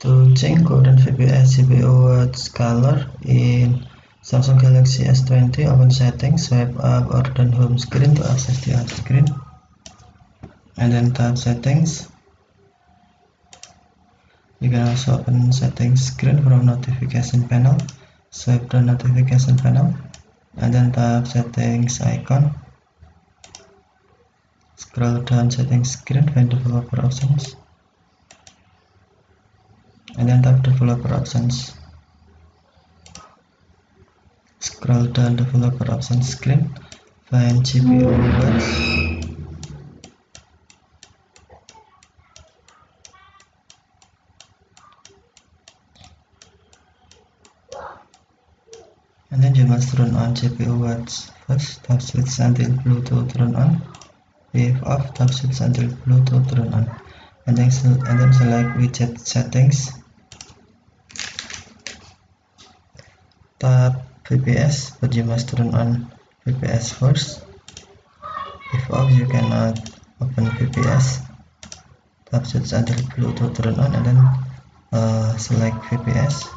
To change current FPS GPUWatch color in Samsung Galaxy S20, open settings, swipe up or down home screen to access the home screen, and then tap settings. You can also open settings screen from notification panel, swipe down notification panel, and then tap settings icon. Scroll down settings screen, find developer options, and then tap developer options. Scroll down developer options screen, find GPUWatch, and then you must turn on GPUWatch first. Tap switch until blue to turn on. If off, tap switch until blue to turn on, and then select widget settings. Tap FPS, but you must turn on FPS first. If off, you cannot open FPS. Tap switch until blue to turn on, and then select FPS.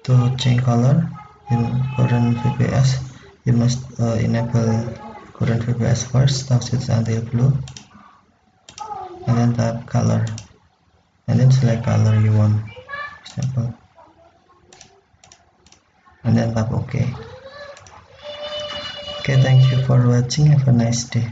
To change color in current FPS, you must enable current FPS first. Tap switch until blue, and then tap color, and then select color you want, for example, and then tap OK. Okay, thank you for watching. Have a nice day.